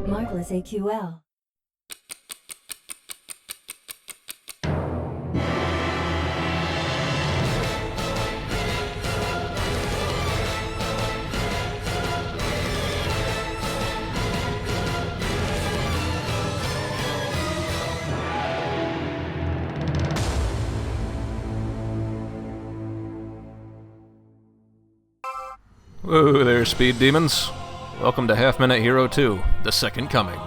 Marvelous AQL. Whoa there, Speed Demons. Welcome to Half Minute Hero 2, The Second Coming.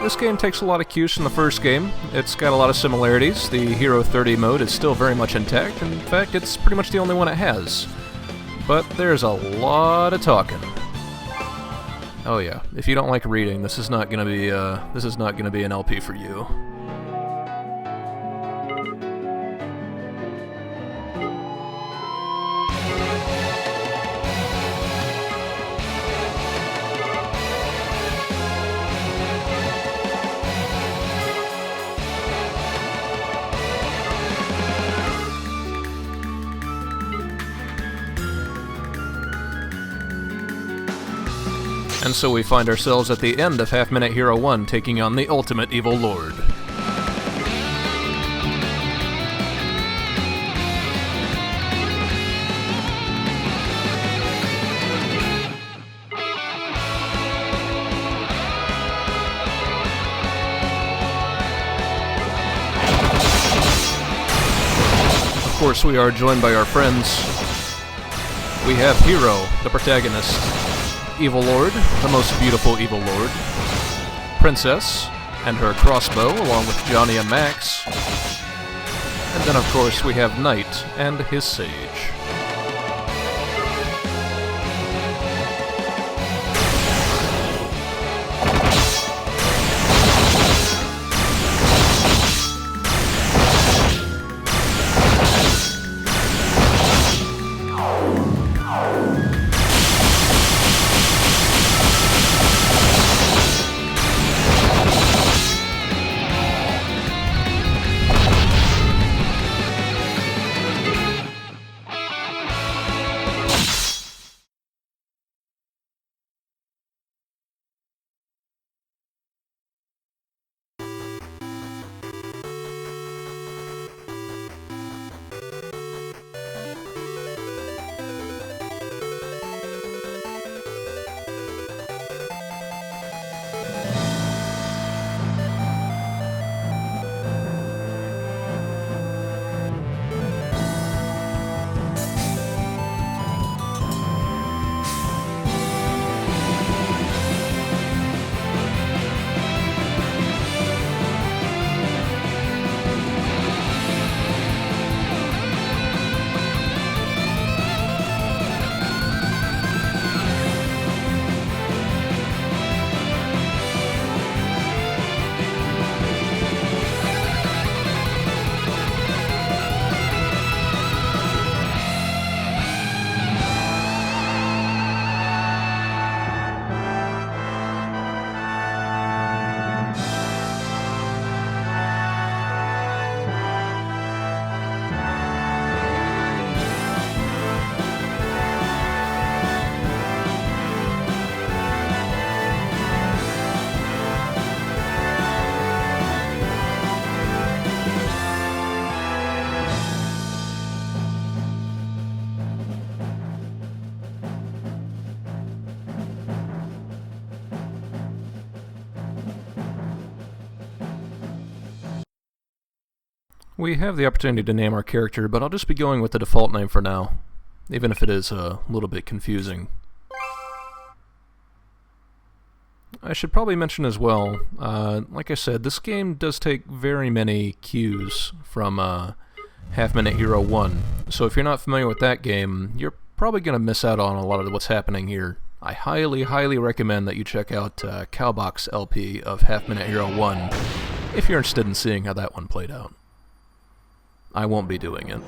This game takes a lot of cues from the first game. It's got a lot of similarities. The Hero 30 mode is still very much intact. In fact, it's pretty much the only one it has. But there's a lot of talking. Oh yeah, if you don't like reading, this is not gonna be an LP for you. And so we find ourselves at the end of Half Minute Hero 1, taking on the ultimate evil lord. Of course, we are joined by our friends. We have Hero, the protagonist. Evil Lord, the most beautiful Evil Lord, Princess, and her crossbow, along with Johnny and Max, and then of course we have Knight and his sage. We have the opportunity to name our character, but I'll just be going with the default name for now, even if it is a little bit confusing. I should probably mention as well, like I said, this game does take very many cues from Half Minute Hero 1, so if you're not familiar with that game, you're probably going to miss out on a lot of what's happening here. I highly, highly recommend that you check out Cowbox LP of Half Minute Hero 1 if you're interested in seeing how that one played out. I won't be doing it.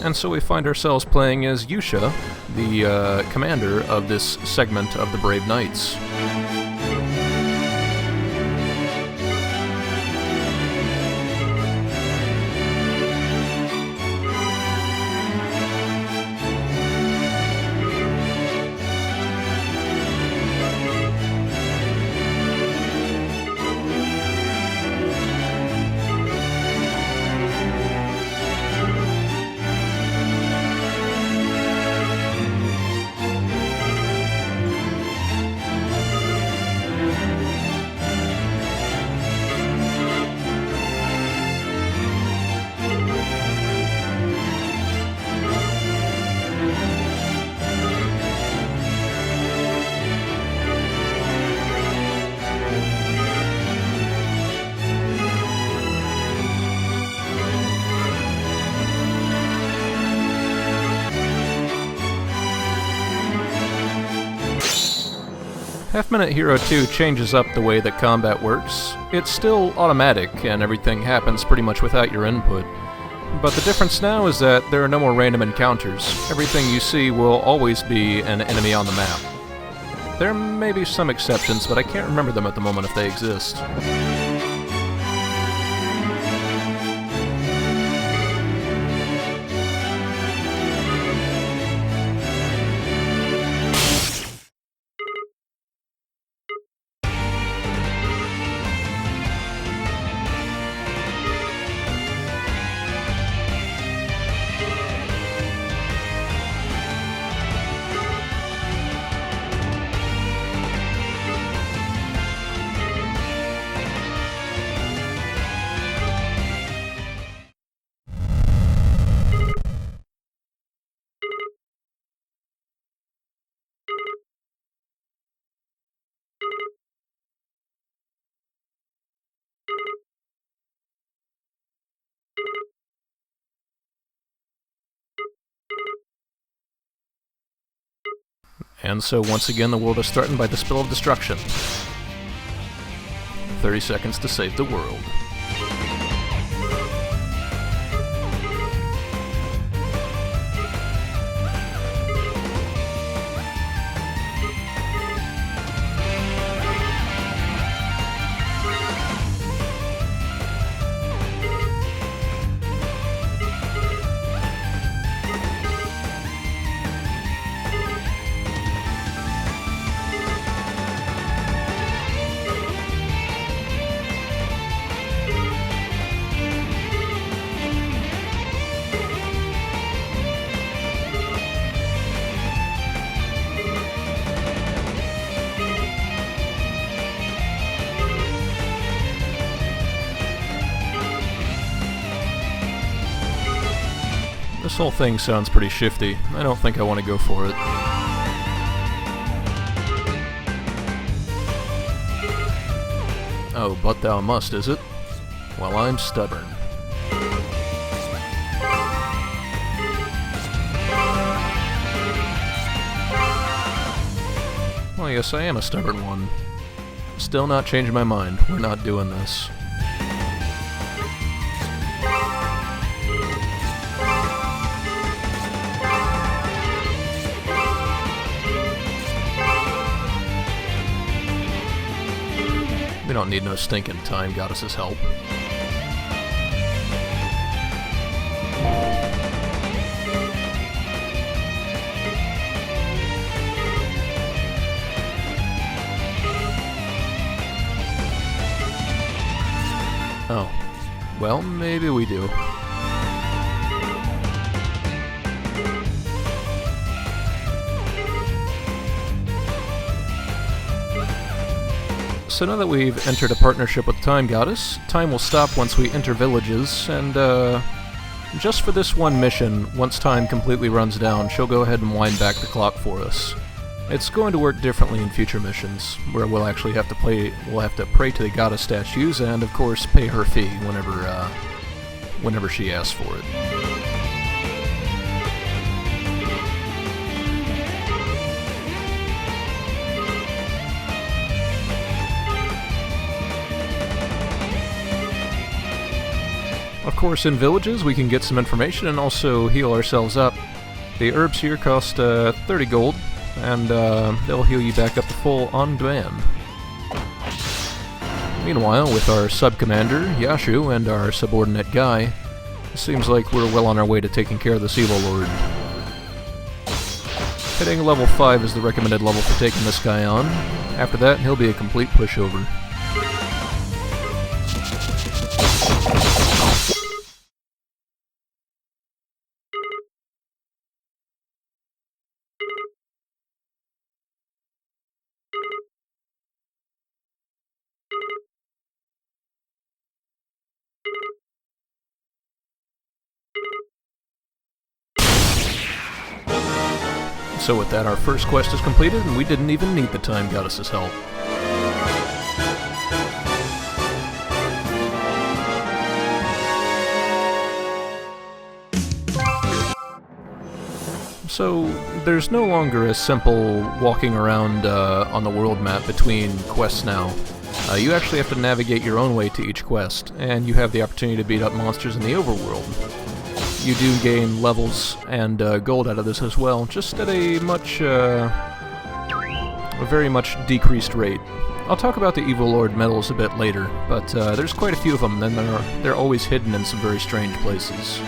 And so we find ourselves playing as Yusha, the commander of this segment of the Brave Knights. Half Minute Hero 2 changes up the way that combat works. It's still automatic, and everything happens pretty much without your input. But the difference now is that there are no more random encounters. Everything you see will always be an enemy on the map. There may be some exceptions, but I can't remember them at the moment if they exist. And so once again the world is threatened by the spell of destruction. 30 seconds to save the world. This whole thing sounds pretty shifty. I don't think I want to go for it. Oh, but thou must, is it? Well, I'm stubborn. Well, yes, I am a stubborn one. Still not changing my mind. We're not doing this. We don't need no stinking time goddess's help. Oh. Well, maybe we do. So now that we've entered a partnership with the Time Goddess, time will stop once we enter villages, and just for this one mission, once time completely runs down, she'll go ahead and wind back the clock for us. It's going to work differently in future missions, where we'll actually have to pray to the goddess statues, and of course pay her fee whenever she asks for it. Of Of course, in villages we can get some information and also heal ourselves up. The herbs here cost 30 gold, and they'll heal you back up to full on demand. Meanwhile, with our sub-commander, Yashu, and our subordinate Guy, it seems like we're well on our way to taking care of this evil lord. Hitting level 5 is the recommended level for taking this guy on. After that, he'll be a complete pushover. So with that, our first quest is completed, and we didn't even need the Time Goddess's help. So, there's no longer a simple walking around on the world map between quests now. You actually have to navigate your own way to each quest, and you have the opportunity to beat up monsters in the Overworld. You do gain levels and gold out of this as well, just at a very much decreased rate. I'll talk about the Evil Lord medals a bit later, but there's quite a few of them, and they're always hidden in some very strange places.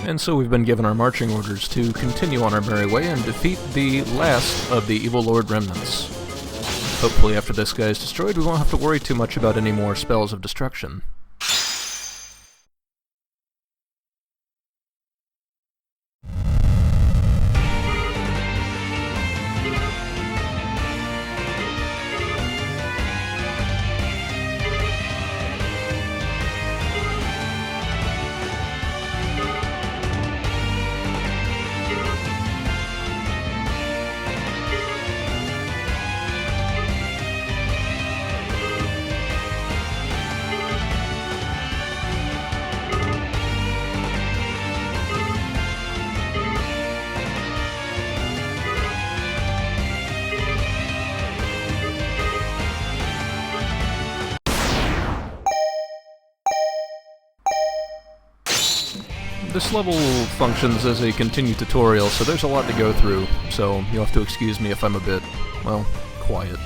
And so we've been given our marching orders to continue on our merry way and defeat the last of the Evil Lord remnants. Hopefully after this guy is destroyed, we won't have to worry too much about any more spells of destruction. This level functions as a continued tutorial, so there's a lot to go through, so you'll have to excuse me if I'm a bit, well, quiet.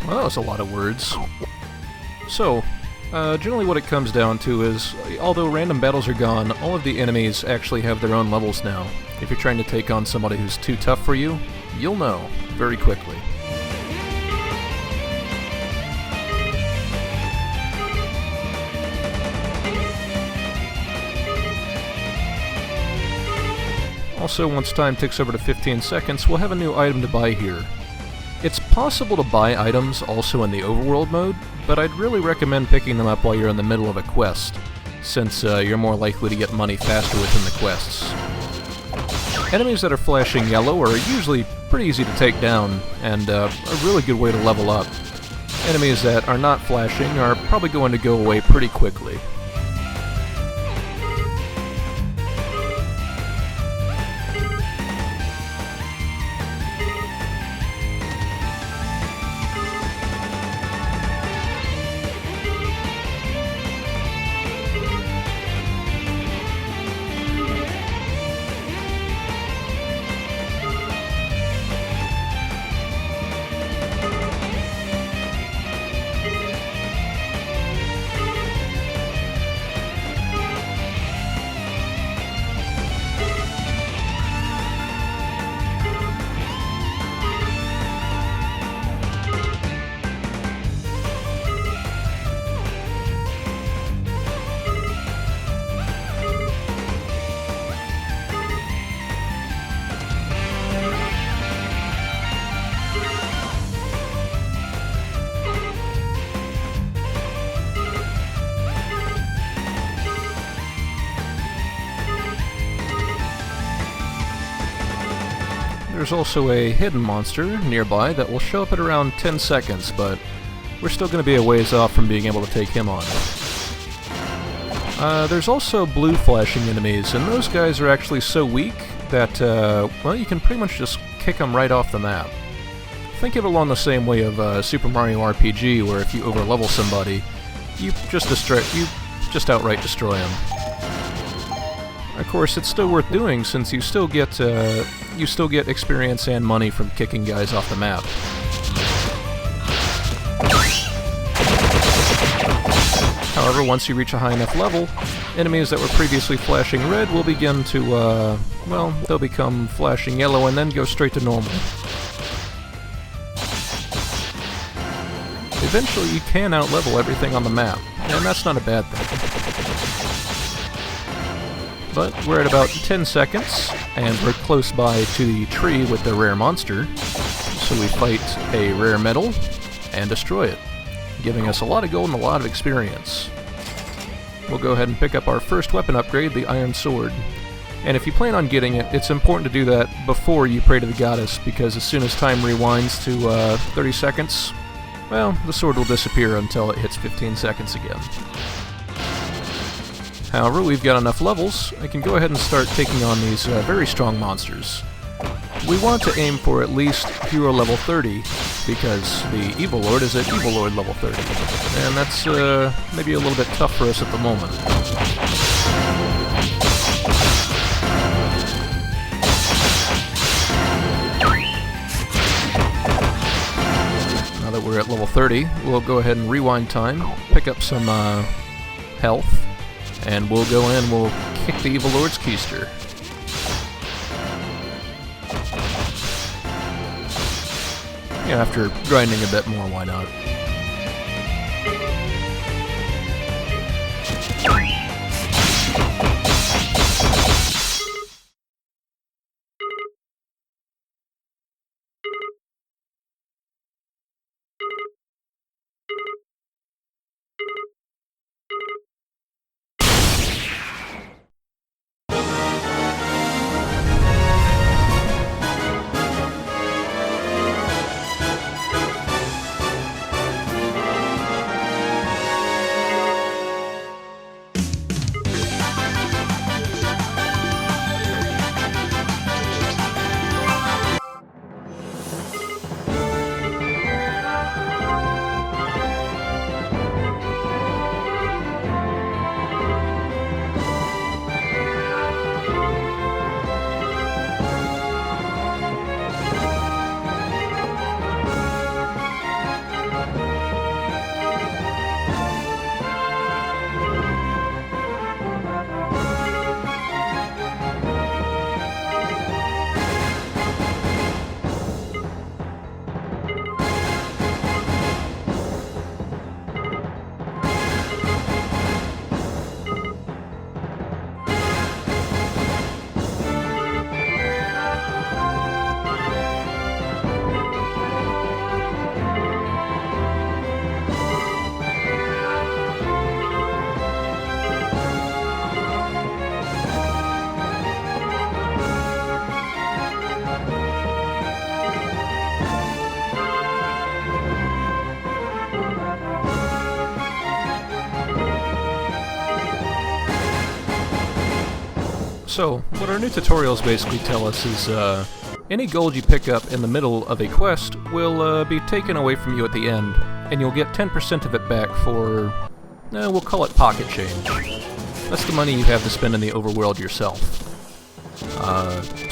Well, that was a lot of words. So, generally what it comes down to is, although random battles are gone, all of the enemies actually have their own levels now. If you're trying to take on somebody who's too tough for you, you'll know very quickly. Also, once time ticks over to 15 seconds, we'll have a new item to buy here. It's possible to buy items also in the Overworld mode, but I'd really recommend picking them up while you're in the middle of a quest, since you're more likely to get money faster within the quests. Enemies that are flashing yellow are usually pretty easy to take down, and a really good way to level up. Enemies that are not flashing are probably going to go away pretty quickly. There's also a hidden monster nearby that will show up at around 10 seconds, but we're still going to be a ways off from being able to take him on. There's also blue flashing enemies, and those guys are actually so weak that, well, you can pretty much just kick them right off the map. Think of it along the same way of Super Mario RPG, where if you overlevel somebody, you just outright destroy them. Of course, it's still worth doing since you still get experience and money from kicking guys off the map. However, once you reach a high enough level, enemies that were previously flashing red will begin to, well, they'll become flashing yellow and then go straight to normal. Eventually, you can outlevel everything on the map, and that's not a bad thing. But we're at about 10 seconds, and we're close by to the tree with the rare monster, so we fight a rare metal and destroy it, giving us a lot of gold and a lot of experience. We'll go ahead and pick up our first weapon upgrade, the Iron Sword. And if you plan on getting it, it's important to do that before you pray to the goddess, because as soon as time rewinds to 30 seconds, well, the sword will disappear until it hits 15 seconds again. However, we've got enough levels, I can go ahead and start taking on these very strong monsters. We want to aim for at least hero level 30, because the Evil Lord is at Evil Lord level 30, and that's maybe a little bit tough for us at the moment. Now that we're at level 30, we'll go ahead and rewind time, pick up some health, and we'll go in and we'll kick the Evil Lord's keister. Yeah, after grinding a bit more, why not? So, what our new tutorials basically tell us is, any gold you pick up in the middle of a quest will be taken away from you at the end, and you'll get 10% of it back for, we'll call it pocket change. That's the money you have to spend in the overworld yourself.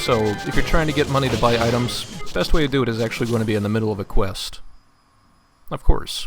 So, if you're trying to get money to buy items, best way to do it is actually going to be in the middle of a quest. Of course.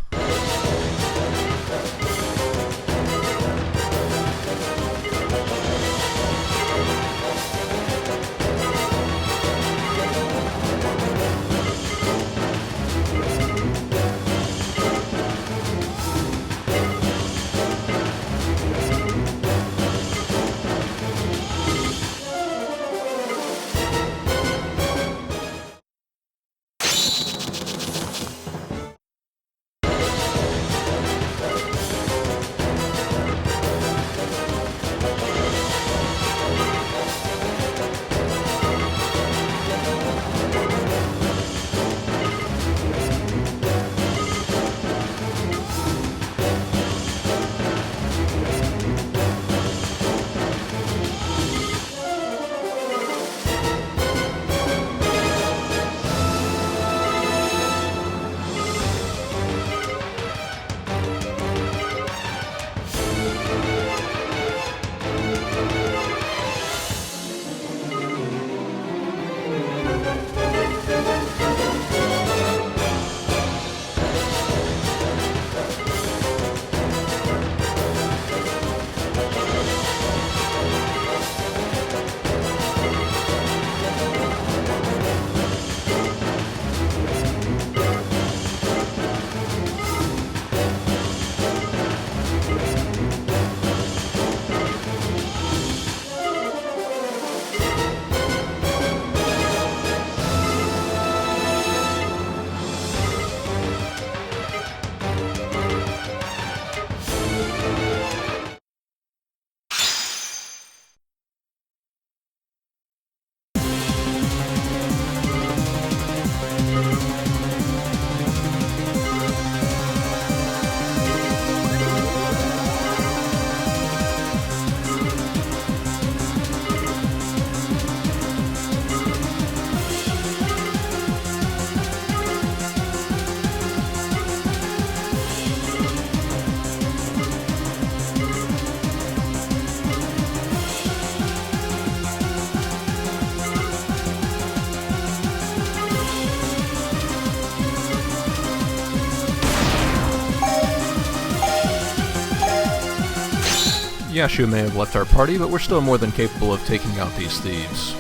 Yashu may have left our party, but we're still more than capable of taking out these thieves.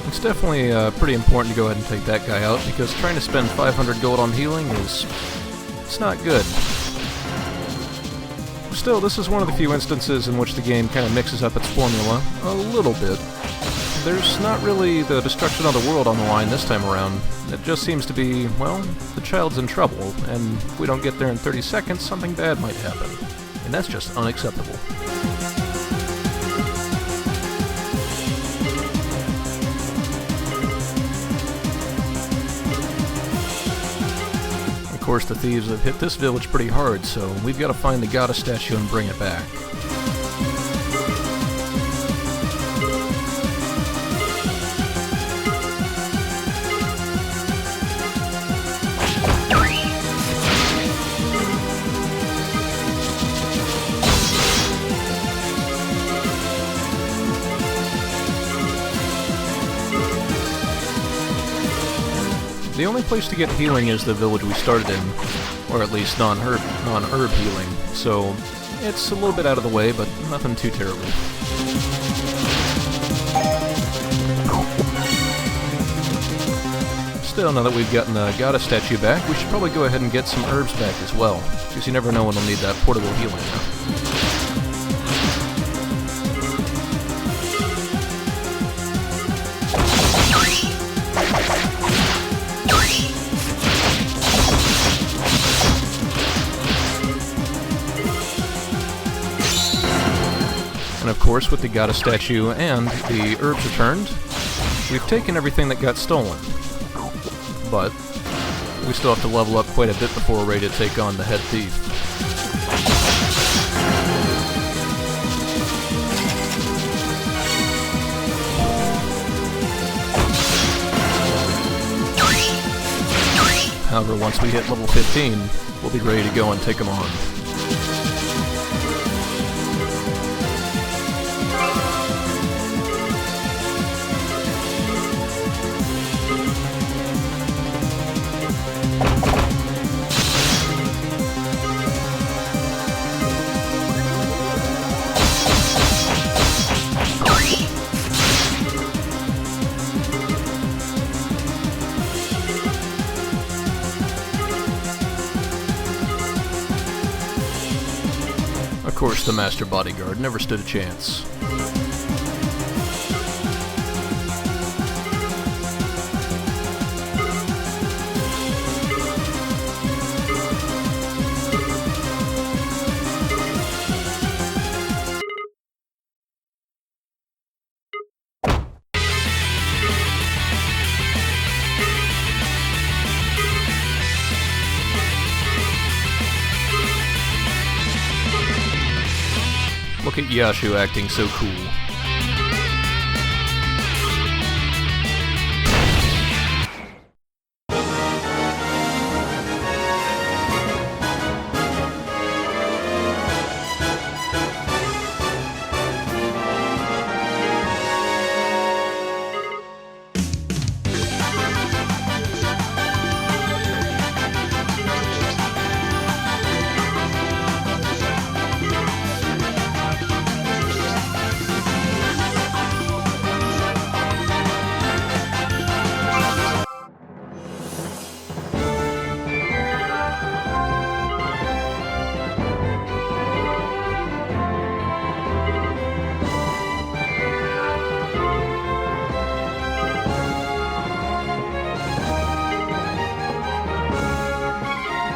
It's definitely pretty important to go ahead and take that guy out, because trying to spend 500 gold on healing it's not good. Still, this is one of the few instances in which the game kind of mixes up its formula a little bit. There's not really the destruction of the world on the line this time around. It just seems to be, well, the child's in trouble, and if we don't get there in 30 seconds, something bad might happen. And that's just unacceptable. Of course, the thieves have hit this village pretty hard, so we've got to find the goddess statue and bring it back. The only place to get healing is the village we started in, or at least non-herb healing, so it's a little bit out of the way, but nothing too terrible. Still, now that we've gotten the goddess statue back, we should probably go ahead and get some herbs back as well, because you never know when we'll need that portable healing now. And of course, with the goddess statue and the herbs returned, We've taken everything that got stolen, but we still have to level up quite a bit before we're ready to take on the head thief. However, once we hit level 15, we'll be ready to go and take them on. Of course, the Master Bodyguard never stood a chance. Look at Yashu acting so cool.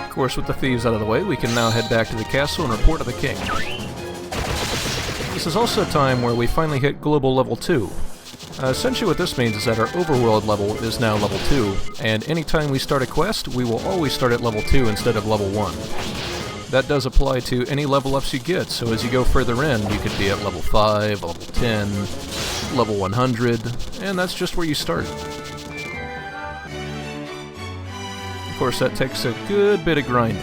Of course, with the thieves out of the way, we can now head back to the castle and report to the king. This is also a time where we finally hit global level 2. Essentially what this means is that our overworld level is now level 2, and anytime we start a quest, we will always start at level 2 instead of level 1. That does apply to any level ups you get, so as you go further in, you could be at level 5, level 10, level 100, and that's just where you start. Of course, that takes a good bit of grinding.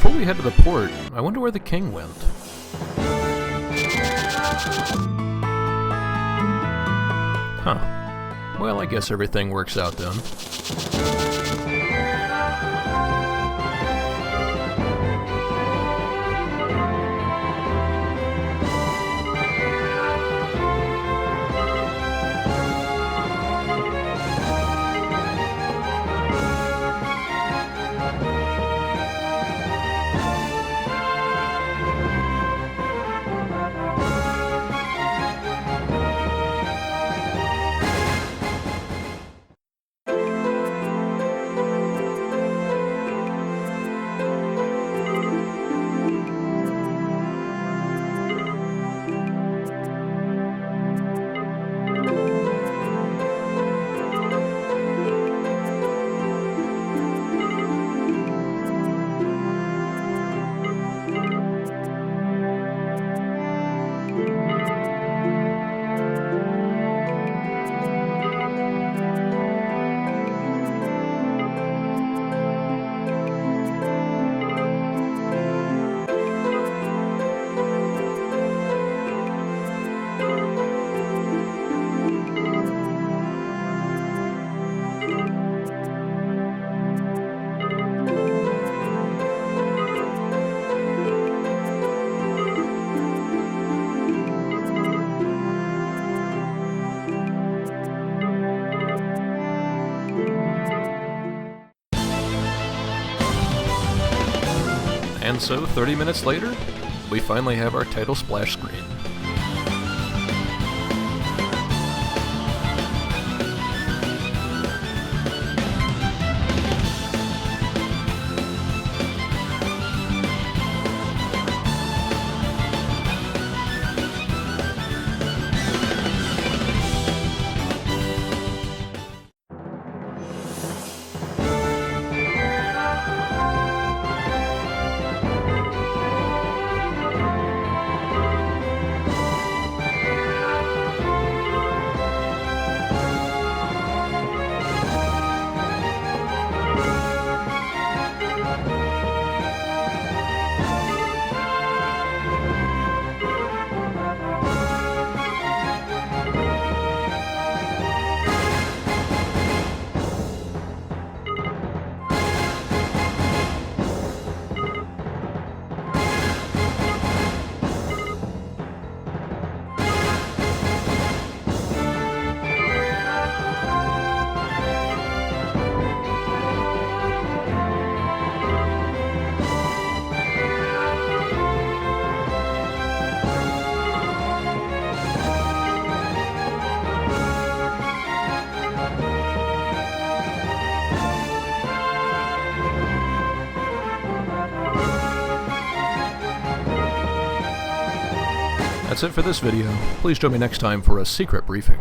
Before we head to the port, I wonder where the king went. Huh. Well, I guess everything works out then. And so, 30 minutes later, we finally have our title splash screen. That's it for this video. Please join me next time for a secret briefing.